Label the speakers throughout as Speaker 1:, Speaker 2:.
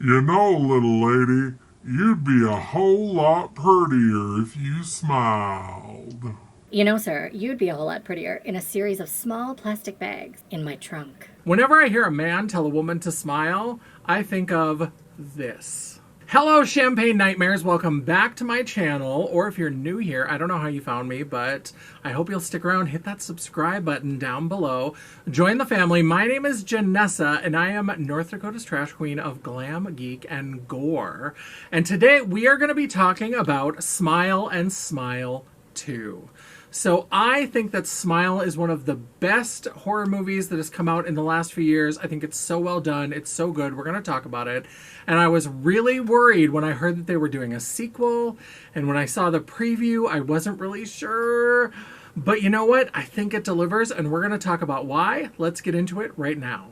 Speaker 1: You know, little lady, you'd be a whole lot prettier if you smiled.
Speaker 2: You know, sir, you'd be a whole lot prettier in a series of small plastic bags in my trunk.
Speaker 3: Whenever I hear a man tell a woman to smile, I think of this. Hello, Champagne Nightmares. Welcome back to my channel. Or if you're new here, I don't know how you found me, but I hope you'll stick around. Hit that subscribe button down below. Join the family. My name is Janessa, and I am North Dakota's trash queen of glam, geek, and gore. And today we are going to be talking about Smile and Smile 2. So I think that Smile is one of the best horror movies that has come out in the last few years. I think it's so well done. It's so good. We're going to talk about it. And I was really worried when I heard that they were doing a sequel. And when I saw the preview, I wasn't really sure. But you know what? I think it delivers, and we're going to talk about why. Let's get into it right now.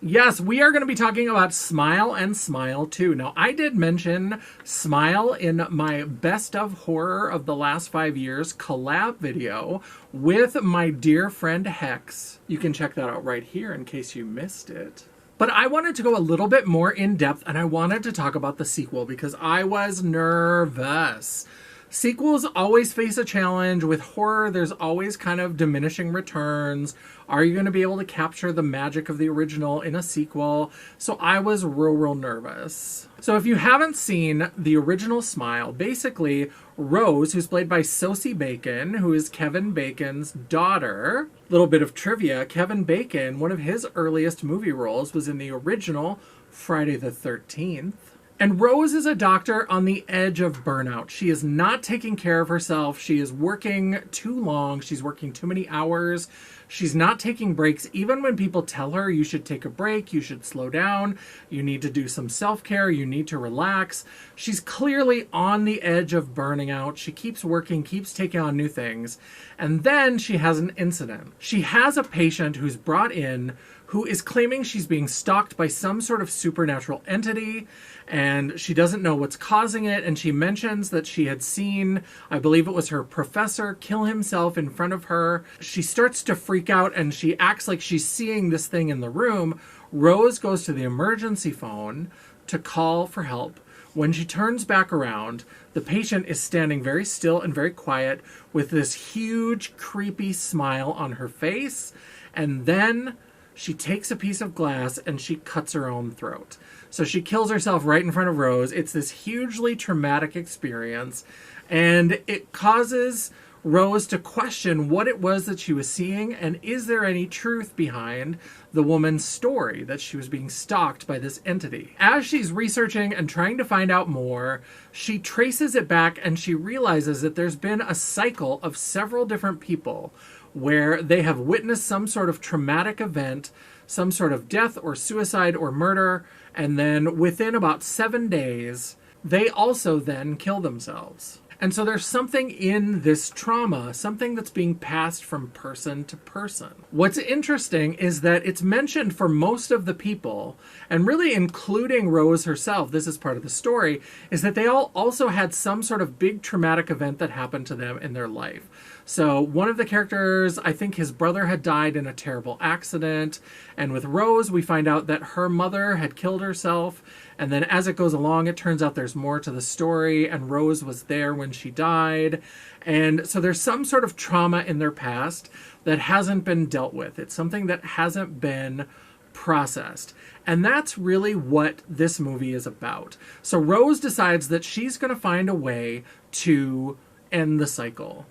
Speaker 3: Yes, we are going to be talking about Smile and Smile 2. Now, I did mention Smile in my Best of Horror of the Last 5 Years collab video with my dear friend Hex. You can check that out right here in case you missed it. But I wanted to go a little bit more in depth, and I wanted to talk about the sequel because I was nervous. Sequels always face a challenge. With horror, there's always kind of diminishing returns. Are you going to be able to capture the magic of the original in a sequel? So I was real nervous. So if you haven't seen the original Smile, basically Rose, who's played by Sosie Bacon, who is Kevin Bacon's daughter. Little bit of trivia, Kevin Bacon, one of his earliest movie roles was in the original Friday the 13th. And Rose is a doctor on the edge of burnout. She is not taking care of herself. She is working too long. She's working too many hours. She's not taking breaks. Even when people tell her you should take a break, you should slow down, you need to do some self-care, you need to relax. She's clearly on the edge of burning out. She keeps working, keeps taking on new things. And then she has an incident. She has a patient who's brought in who is claiming she's being stalked by some sort of supernatural entity, and she doesn't know what's causing it, and she mentions that she had seen, I believe it was her professor, kill himself in front of her. She starts to freak out, and she acts like she's seeing this thing in the room. Rose goes to the emergency phone to call for help. When she turns back around, the patient is standing very still and very quiet with this huge, creepy smile on her face, and then she takes a piece of glass and she cuts her own throat. So she kills herself right in front of Rose. It's this hugely traumatic experience, and it causes Rose to question what it was that she was seeing, and is there any truth behind the woman's story that she was being stalked by this entity. As she's researching and trying to find out more, she traces it back and she realizes that there's been a cycle of several different people where they have witnessed some sort of traumatic event, some sort of death or suicide or murder, and then within about 7 days, they also then kill themselves. And so there's something in this trauma, something that's being passed from person to person. What's interesting is that it's mentioned for most of the people, and really including Rose herself, this is part of the story, is that they all also had some sort of big traumatic event that happened to them in their life. So one of the characters, I think his brother had died in a terrible accident. And with Rose, we find out that her mother had killed herself. And then as it goes along, it turns out there's more to the story. And Rose was there when she died. And so there's some sort of trauma in their past that hasn't been dealt with. It's something that hasn't been processed. And that's really what this movie is about. So Rose decides that she's going to find a way to end the cycle.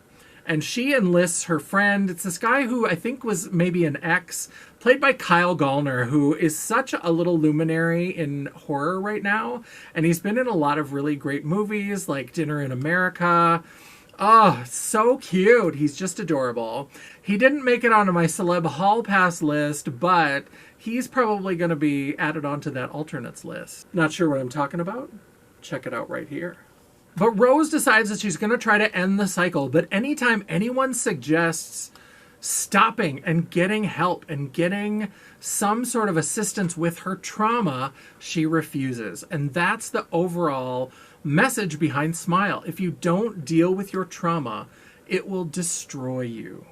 Speaker 3: And she enlists her friend. It's this guy who I think was maybe an ex, played by Kyle Gallner, who is such a little luminary in horror right now. And he's been in a lot of really great movies like Dinner in America. Oh, so cute. He's just adorable. He didn't make it onto my celeb hall pass list, but he's probably going to be added onto that alternates list. Not sure what I'm talking about? Check it out right here. But Rose decides that she's going to try to end the cycle, but anytime anyone suggests stopping and getting help and getting some sort of assistance with her trauma, she refuses. And that's the overall message behind Smile. If you don't deal with your trauma, it will destroy you.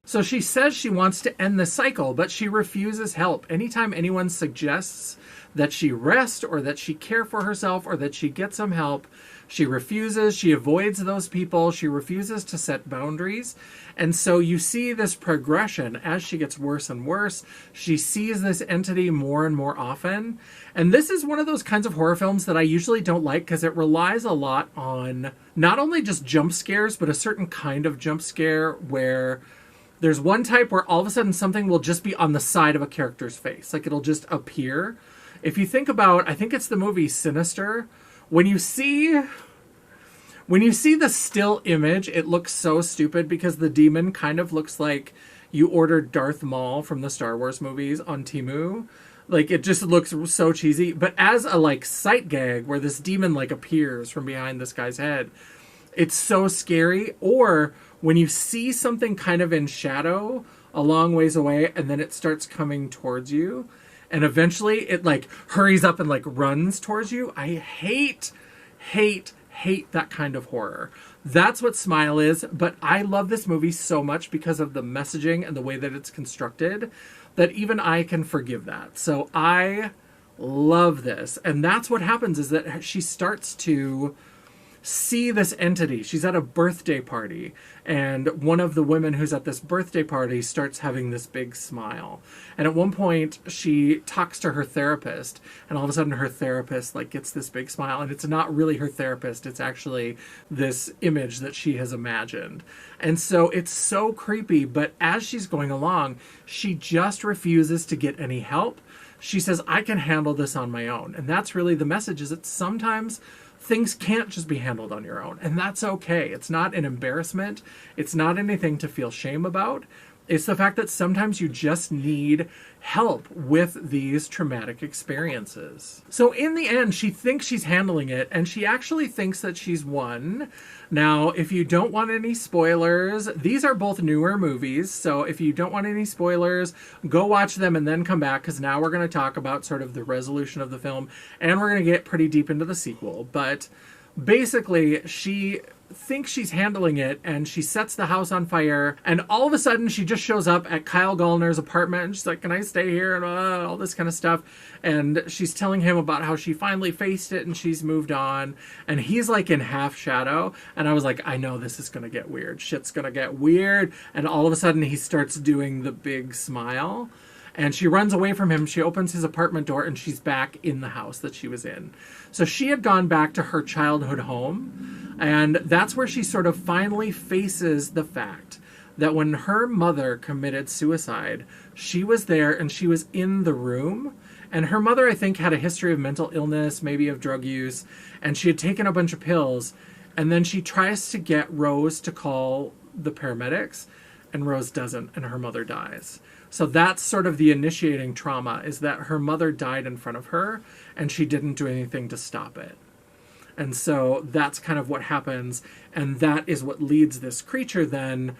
Speaker 3: So she says she wants to end the cycle, but she refuses help. Anytime anyone suggests that she rest or that she care for herself or that she get some help, she refuses. She avoids those people. She refuses to set boundaries. And so you see this progression as she gets worse and worse. She sees this entity more and more often. And this is one of those kinds of horror films that I usually don't like because it relies a lot on not only just jump scares, but a certain kind of jump scare where there's one type where all of a sudden something will just be on the side of a character's face. Like it'll just appear. If you think about, I think it's the movie Sinister, when you see the still image, it looks so stupid because the demon kind of looks like you ordered Darth Maul from the Star Wars movies on Temu. Like it just looks so cheesy. But as a like sight gag where this demon like appears from behind this guy's head, it's so scary. Or when you see something kind of in shadow a long ways away and then it starts coming towards you and eventually it like hurries up and like runs towards you. I hate that kind of horror. That's what Smile is, but I love this movie so much because of the messaging and the way that it's constructed that even I can forgive that. So I love this. And that's what happens is that she starts to see this entity. She's at a birthday party, and one of the women who's at this birthday party starts having this big smile. And at one point, she talks to her therapist, and all of a sudden her therapist like gets this big smile, and it's not really her therapist, it's actually this image that she has imagined. And so it's so creepy, but as she's going along, she just refuses to get any help. She says, I can handle this on my own. And that's really the message, is that sometimes things can't just be handled on your own, and that's okay. It's not an embarrassment. It's not anything to feel shame about. It's the fact that sometimes you just need help with these traumatic experiences. So in the end, she thinks she's handling it, and she actually thinks that she's won. Now, if you don't want any spoilers, these are both newer movies, so if you don't want any spoilers, go watch them and then come back, because now we're going to talk about sort of the resolution of the film, and we're going to get pretty deep into the sequel. But basically, she thinks she's handling it, and she sets the house on fire, and all of a sudden she just shows up at Kyle Gallner's apartment, and she's like, can I stay here, and all this kind of stuff. And she's telling him about how she finally faced it and she's moved on, and he's like in half shadow. And I was like, I know this is gonna get weird. Shit's gonna get weird. And all of a sudden he starts doing the big smile, and she runs away from him. She opens his apartment door, and she's back in the house that she was in. So she had gone back to her childhood home, and that's where she sort of finally faces the fact that when her mother committed suicide, she was there and she was in the room. And her mother, I think, had a history of mental illness, maybe of drug use, and she had taken a bunch of pills. And then she tries to get Rose to call the paramedics, and Rose doesn't, and her mother dies. So that's sort of the initiating trauma, is that her mother died in front of her and she didn't do anything to stop it. And so that's kind of what happens. And that is what leads this creature then,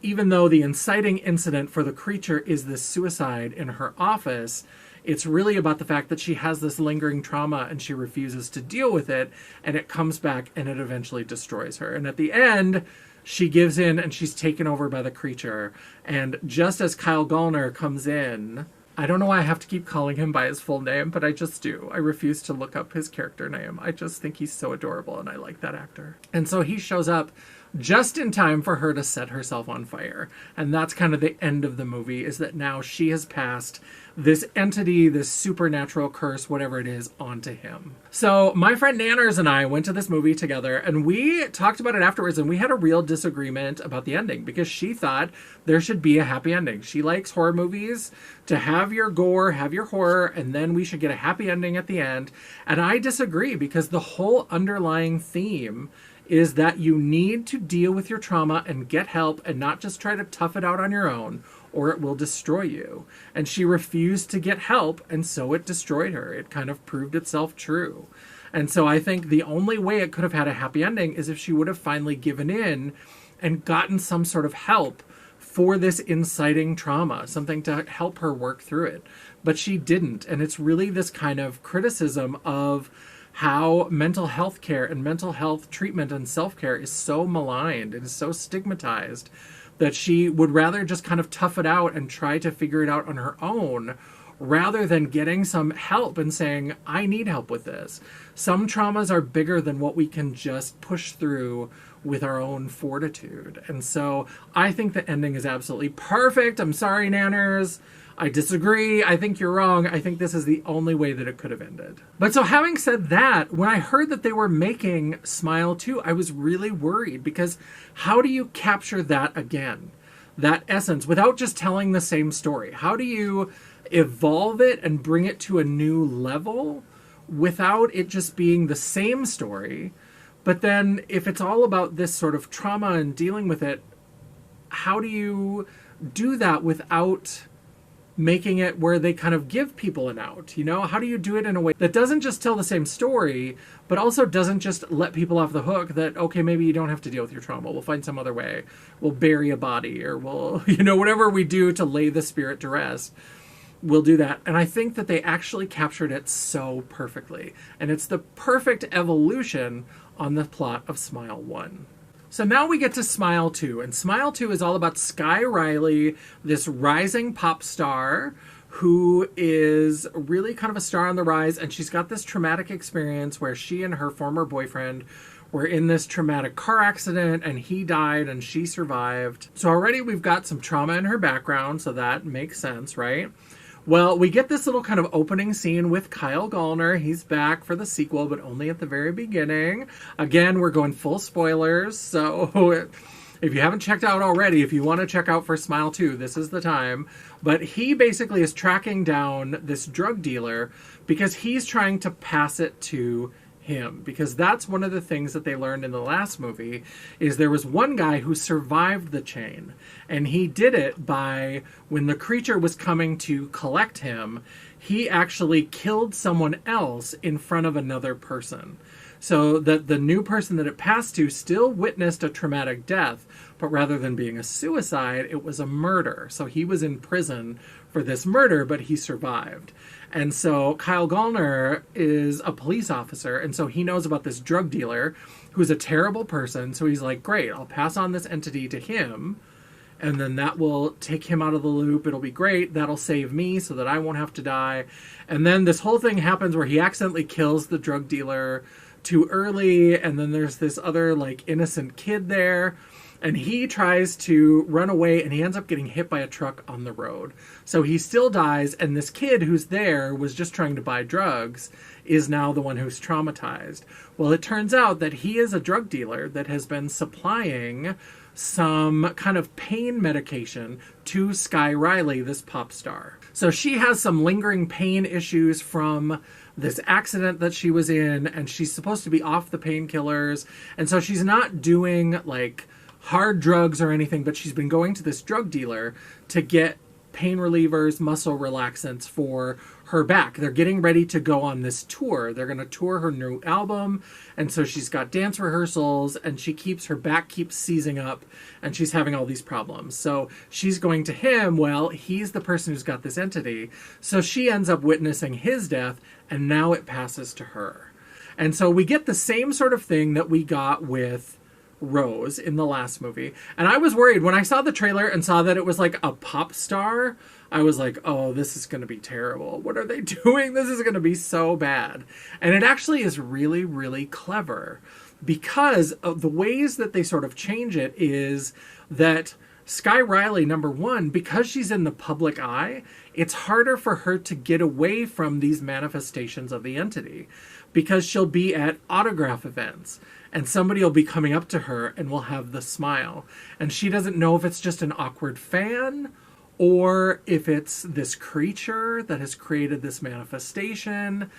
Speaker 3: even though the inciting incident for the creature is this suicide in her office, it's really about the fact that she has this lingering trauma and she refuses to deal with it. And it comes back and it eventually destroys her. And at the end, she gives in and she's taken over by the creature. And just as Kyle Gallner comes in, I don't know why I have to keep calling him by his full name, but I just do. I refuse to look up his character name. I just think he's so adorable and I like that actor. And so he shows up just in time for her to set herself on fire. And that's kind of the end of the movie, is that now she has passed this entity, this supernatural curse, whatever it is, onto him. So my friend Nanners and I went to this movie together, and we talked about it afterwards, and we had a real disagreement about the ending, because she thought there should be a happy ending. She likes horror movies to have your gore, have your horror, and then we should get a happy ending at the end. And I disagree, because the whole underlying theme is that you need to deal with your trauma and get help and not just try to tough it out on your own, or it will destroy you. And she refused to get help, and so it destroyed her. It kind of proved itself true. And so I think the only way it could have had a happy ending is if she would have finally given in and gotten some sort of help for this inciting trauma, something to help her work through it. But she didn't. And it's really this kind of criticism of how mental health care and mental health treatment and self-care is so maligned and is so stigmatized that she would rather just kind of tough it out and try to figure it out on her own rather than getting some help and saying, I need help with this. Some traumas are bigger than what we can just push through with our own fortitude. And so I think the ending is absolutely perfect. I'm sorry, Nanners. I disagree. I think you're wrong. I think this is the only way that it could have ended. But so having said that, when I heard that they were making Smile 2, I was really worried because how do you capture that again? That essence without just telling the same story? How do you evolve it and bring it to a new level without it just being the same story? But then if it's all about this sort of trauma and dealing with it, how do you do that without making it where they kind of give people an out? You know, how do you do it in a way that doesn't just tell the same story, but also doesn't just let people off the hook that, okay, maybe you don't have to deal with your trauma. We'll find some other way. We'll bury a body, or we'll, you know, whatever we do to lay the spirit to rest, we'll do that. And I think that they actually captured it so perfectly. And it's the perfect evolution on the plot of Smile 1. So now we get to Smile 2, and Smile 2 is all about Sky Riley, this rising pop star who is really kind of a star on the rise, and she's got this traumatic experience where she and her former boyfriend were in this traumatic car accident, and he died and she survived. So already we've got some trauma in her background, so that makes sense, right? Well, we get this little kind of opening scene with Kyle Gallner. He's back for the sequel, but only at the very beginning. Again, we're going full spoilers, so if you haven't checked out already, if you want to check out for Smile 2, this is the time. But he basically is tracking down this drug dealer because he's trying to pass it to him, because that's one of the things that they learned in the last movie is there was one guy who survived the chain, and he did it by, when the creature was coming to collect him, he actually killed someone else in front of another person, so that the new person that it passed to still witnessed a traumatic death, but rather than being a suicide, it was a murder. So he was in prison for this murder, but he survived. And so Kyle Gallner is a police officer, and so he knows about this drug dealer who's a terrible person. So he's like, great, I'll pass on this entity to him, and then that will take him out of the loop. It'll be great. That'll save me so that I won't have to die. And then this whole thing happens where he accidentally kills the drug dealer too early, and then there's this other, like, innocent kid there. And he tries to run away, and he ends up getting hit by a truck on the road. So he still dies, and this kid who's there was just trying to buy drugs is now the one who's traumatized. Well, it turns out that he is a drug dealer that has been supplying some kind of pain medication to Sky Riley, this pop star. So she has some lingering pain issues from this accident that she was in, and she's supposed to be off the painkillers. And so she's not doing, like, hard drugs or anything, but she's been going to this drug dealer to get pain relievers, muscle relaxants for her back. They're getting ready to go on this tour. They're going to tour her new album, and so she's got dance rehearsals, and her back keeps seizing up, and she's having all these problems. So she's going to him. Well, he's the person who's got this entity, so she ends up witnessing his death, and now it passes to her. And so we get the same sort of thing that we got with Rose in the last movie. And I was worried when I saw the trailer and saw that it was like a pop star. I was like, oh, this is going to be terrible. What are they doing? This is going to be so bad. And it actually is really, really clever, because of the ways that they sort of change it is that Sky Riley, number one, because she's in the public eye, it's harder for her to get away from these manifestations of the entity, because she'll be at autograph events and somebody will be coming up to her and will have the smile. And she doesn't know if it's just an awkward fan or if it's this creature that has created this manifestation.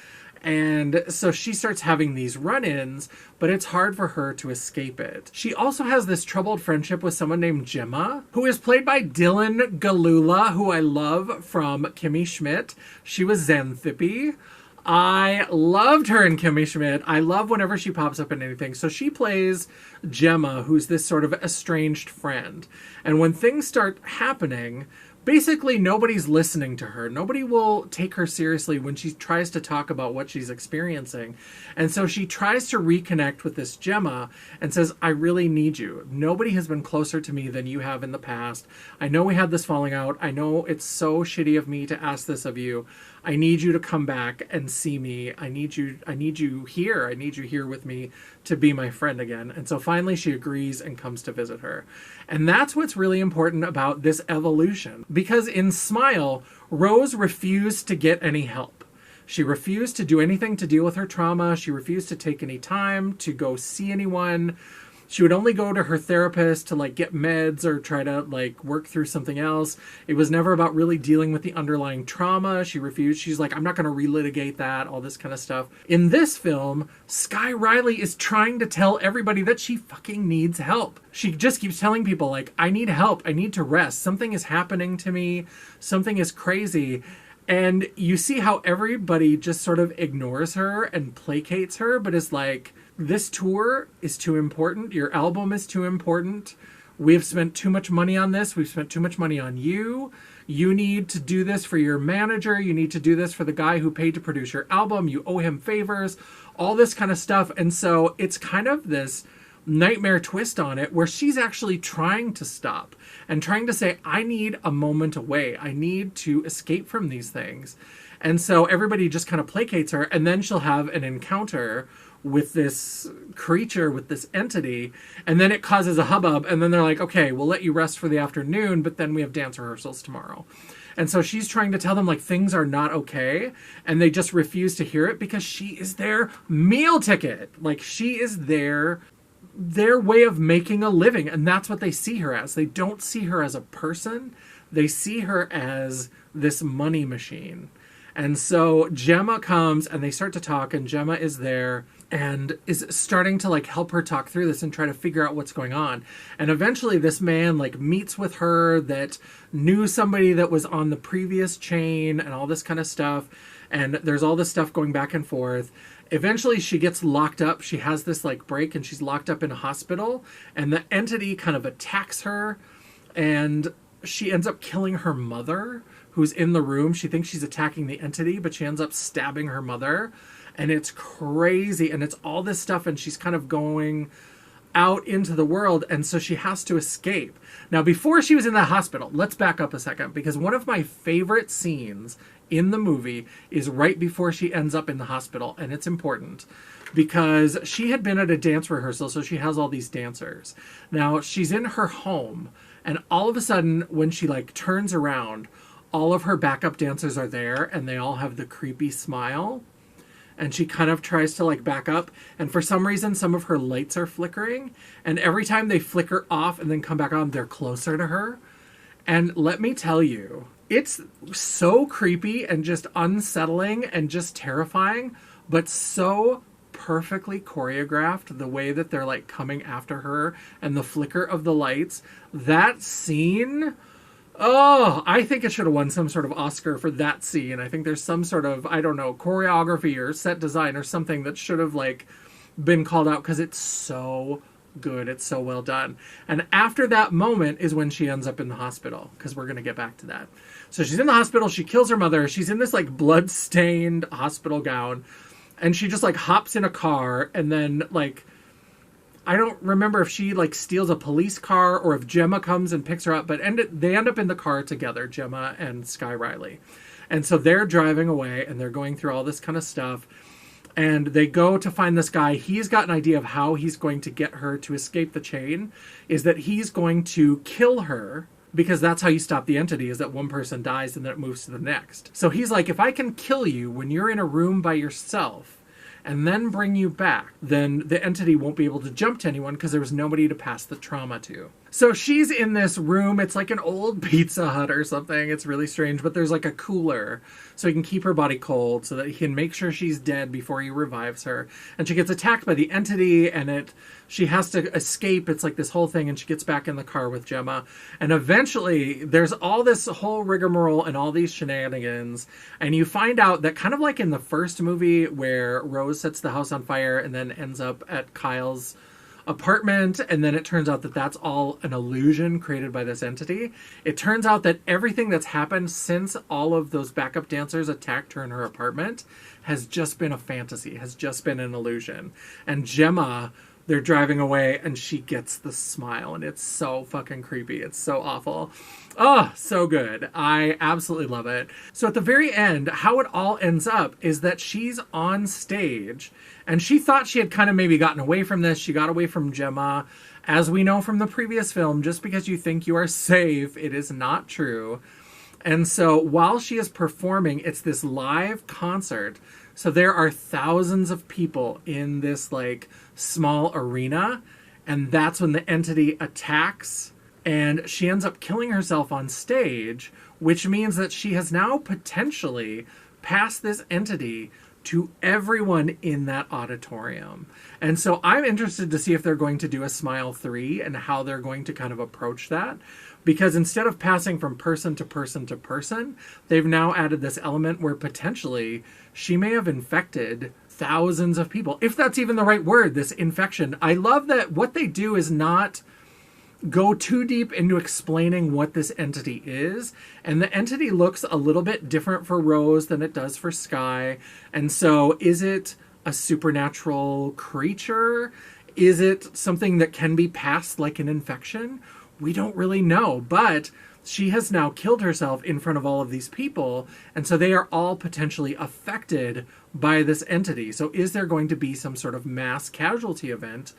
Speaker 3: And so she starts having these run-ins, but it's hard for her to escape it. She also has this troubled friendship with someone named Gemma, who is played by Dylan Galula, who I love from Kimmy Schmidt. She was Xanthippe. I loved her in Kimmy Schmidt. I love whenever she pops up in anything. So she plays Gemma, who's this sort of estranged friend. And when things start happening, basically nobody's listening to her. Nobody will take her seriously when she tries to talk about what she's experiencing. And so she tries to reconnect with this Gemma and says, I really need you. Nobody has been closer to me than you have in the past. I know we had this falling out. I know it's so shitty of me to ask this of you. I need you to come back and see me. I need you here. I need you here with me to be my friend again. And so finally she agrees and comes to visit her. And that's what's really important about this evolution. Because in Smile, Rose refused to get any help. She refused to do anything to deal with her trauma. She refused to take any time to go see anyone. She would only go to her therapist to like get meds or try to like work through something else. It was never about really dealing with the underlying trauma. She refused. She's like, I'm not going to relitigate that, all this kind of stuff. In this film, Sky Riley is trying to tell everybody that she fucking needs help. She just keeps telling people like, I need help. I need to rest. Something is happening to me. Something is crazy. And you see how everybody just sort of ignores her and placates her, but is like, this tour is too important. Your album is too important. We've spent too much money on this. We've spent too much money on you. You need to do this for your manager. You need to do this for the guy who paid to produce your album. You owe him favors, all this kind of stuff. And so it's kind of this nightmare twist on it where she's actually trying to stop and trying to say, I need a moment away. I need to escape from these things. And so everybody just kind of placates her, and then she'll have an encounter with this creature, with this entity, and then it causes a hubbub, and then they're like, okay, we'll let you rest for the afternoon, but then we have dance rehearsals tomorrow. And so she's trying to tell them, like, things are not okay, and they just refuse to hear it because she is their meal ticket. Like, she is their way of making a living, and that's what they see her as. They don't see her as a person. They see her as this money machine. And so Gemma comes and they start to talk, and Gemma is there and is starting to like help her talk through this and try to figure out what's going on. And eventually this man like meets with her that knew somebody that was on the previous chain and all this kind of stuff. And there's all this stuff going back and forth. Eventually she gets locked up. She has this like break and she's locked up in a hospital, and the entity kind of attacks her, and she ends up killing her mother, who's in the room. She thinks she's attacking the entity, but she ends up stabbing her mother. And it's crazy. And it's all this stuff. And she's kind of going out into the world. And so she has to escape. Now, before she was in the hospital, let's back up a second, because one of my favorite scenes in the movie is right before she ends up in the hospital. And it's important because she had been at a dance rehearsal. So she has all these dancers. Now she's in her home. And all of a sudden, when she like turns around, all of her backup dancers are there and they all have the creepy smile. And she kind of tries to like back up. And for some reason, some of her lights are flickering. And every time they flicker off and then come back on, they're closer to her. And let me tell you, it's so creepy and just unsettling and just terrifying, but so perfectly choreographed, the way that they're like coming after her and the flicker of the lights. That scene... Oh, I think it should have won some sort of Oscar for that scene. I think there's some sort of, I don't know, choreography or set design or something that should have like been called out because it's so good. It's so well done. And after that moment is when she ends up in the hospital, because we're going to get back to that. So she's in the hospital. She kills her mother. She's in this like blood-stained hospital gown, and she just like hops in a car, and then like, I don't remember if she like steals a police car or if Gemma comes and picks her up, but they end up in the car together, Gemma and Sky Riley. And so they're driving away and they're going through all this kind of stuff. And they go to find this guy. He's got an idea of how he's going to get her to escape the chain, is that he's going to kill her, because that's how you stop the entity, is that one person dies and then it moves to the next. So he's like, if I can kill you when you're in a room by yourself, and then bring you back, then the entity won't be able to jump to anyone because there was nobody to pass the trauma to. So she's in this room. It's like an old Pizza Hut or something. It's really strange, but there's like a cooler so he can keep her body cold so that he can make sure she's dead before he revives her. And she gets attacked by the entity, and she has to escape. It's like this whole thing, and she gets back in the car with Gemma. And eventually there's all this whole rigmarole and all these shenanigans. And you find out that, kind of like in the first movie where Rose sets the house on fire and then ends up at Kyle's apartment, and then it turns out that that's all an illusion created by this entity. It turns out that everything that's happened since all of those backup dancers attacked her in her apartment has just been a fantasy, has just been an illusion. And Gemma, they're driving away and she gets the smile, and it's so fucking creepy. It's so awful. Oh, so good. I absolutely love it. So at the very end, how it all ends up is that she's on stage, and she thought she had kind of maybe gotten away from this. She got away from Gemma. As we know from the previous film, just because you think you are safe, it is not true. And so while she is performing, it's this live concert. So there are thousands of people in this like small arena, and that's when the entity attacks, and she ends up killing herself on stage, which means that she has now potentially passed this entity to everyone in that auditorium. And so I'm interested to see if they're going to do a Smile 3 and how they're going to kind of approach that. Because instead of passing from person to person to person, they've now added this element where potentially she may have infected thousands of people. If that's even the right word, this infection. I love that what they do is not go too deep into explaining what this entity is. And the entity looks a little bit different for Rose than it does for Sky. And so is it a supernatural creature? Is it something that can be passed like an infection? We don't really know, but she has now killed herself in front of all of these people, and so they are all potentially affected by this entity. So is there going to be some sort of mass casualty event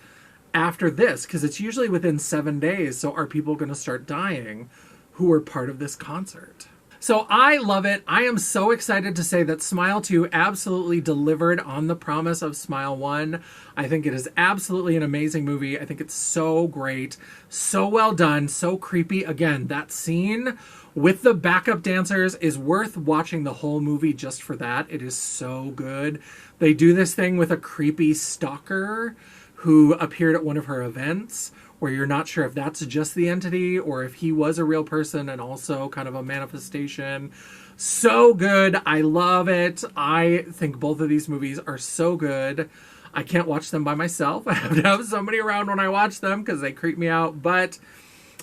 Speaker 3: after this? Because it's usually within 7 days, so are people going to start dying who are part of this concert? So I love it. I am so excited to say that Smile 2 absolutely delivered on the promise of Smile 1. I think it is absolutely an amazing movie. I think it's so great, so well done, so creepy. Again, that scene with the backup dancers is worth watching the whole movie just for that. It is so good. They do this thing with a creepy stalker who appeared at one of her events, where you're not sure if that's just the entity or if he was a real person and also kind of a manifestation. So good. I love it. I think both of these movies are so good. I can't watch them by myself. I have to have somebody around when I watch them because they creep me out. But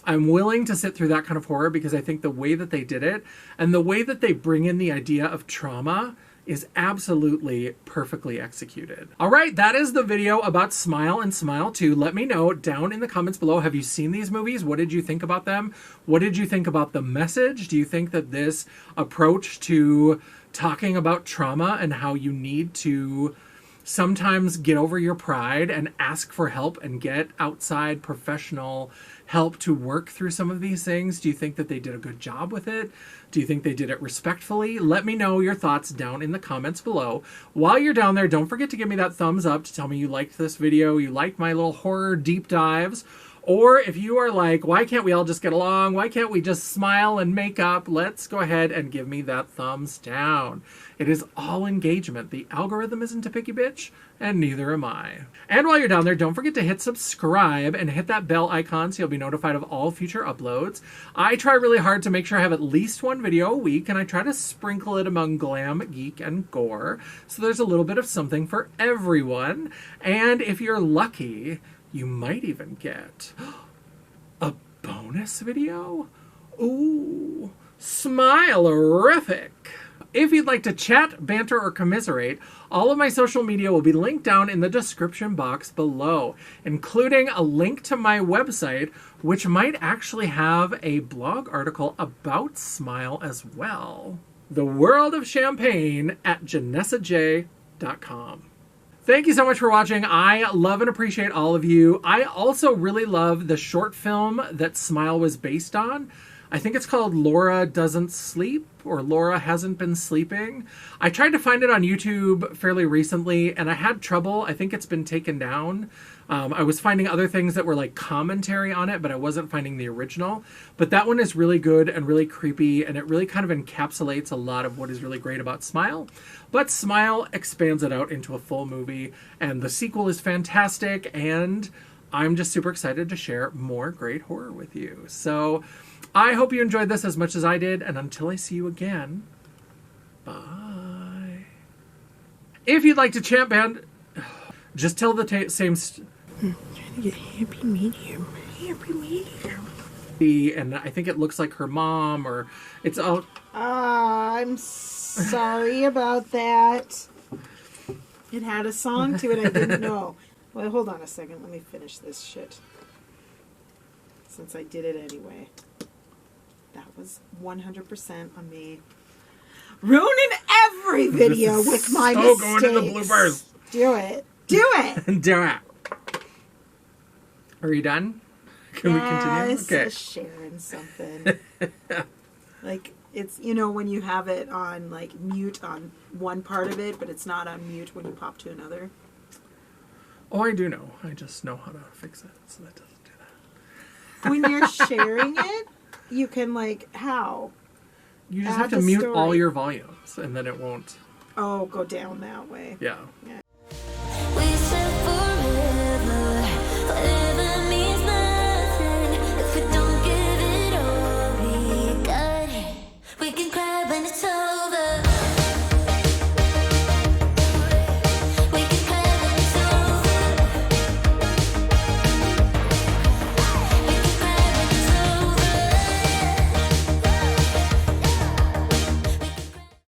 Speaker 3: I'm willing to sit through that kind of horror because I think the way that they did it and the way that they bring in the idea of trauma is absolutely perfectly executed. All right, that is the video about Smile and Smile 2. Let me know down in the comments below. Have you seen these movies? What did you think about them? What did you think about the message? Do you think that this approach to talking about trauma and how you need to sometimes get over your pride and ask for help and get outside professional help to work through some of these things? Do you think that they did a good job with it? Do you think they did it respectfully? Let me know your thoughts down in the comments below. While you're down there, don't forget to give me that thumbs up to tell me you liked this video, you liked my little horror deep dives. Or if you are like, why can't we all just get along? Why can't we just smile and make up? Let's go ahead and give me that thumbs down. It is all engagement. The algorithm isn't a picky bitch, and neither am I. And while you're down there, don't forget to hit subscribe and hit that bell icon so you'll be notified of all future uploads. I try really hard to make sure I have at least one video a week, and I try to sprinkle it among glam, geek, and gore. So there's a little bit of something for everyone. And if you're lucky, you might even get a bonus video. Ooh, smile-erific. If you'd like to chat, banter, or commiserate, all of my social media will be linked down in the description box below, including a link to my website, which might actually have a blog article about Smile as well. The World of Champagne at JanessaJaye.com. Thank you so much for watching. I love and appreciate all of you. I also really love the short film that Smile was based on. I think it's called Laura Doesn't Sleep, or Laura Hasn't Been Sleeping. I tried to find it on YouTube fairly recently, and I had trouble. I think it's been taken down. I was finding other things that were like commentary on it, but I wasn't finding the original. But that one is really good and really creepy, and it really kind of encapsulates a lot of what is really great about Smile. But Smile expands it out into a full movie, and the sequel is fantastic, and I'm just super excited to share more great horror with you. So I hope you enjoyed this as much as I did, and until I see you again, bye. If you'd like to chant band, just tell the same...
Speaker 4: I'm trying to get happy medium. Happy medium.
Speaker 3: And I think it looks like her mom, or it's all...
Speaker 4: I'm sorry about that. It had a song to it I didn't know. Well, hold on a second. Let me finish this shit. Since I did it anyway. That was 100% on me. Ruining every video with my mistakes.
Speaker 3: Going in the bloopers.
Speaker 4: Do it. Do it.
Speaker 3: Do it. Are you done? Can we continue? Okay.
Speaker 4: Sharing something. Like, it's, you know, when you have it on, like, mute on one part of it, but it's not on mute when you pop to another.
Speaker 3: Oh, I do know. I just know how to fix it, so that doesn't do that.
Speaker 4: When you're sharing it, you can, like, how?
Speaker 3: You just have to mute all your volumes, and then it won't.
Speaker 4: Oh, go down that way.
Speaker 3: Yeah.
Speaker 4: Yeah.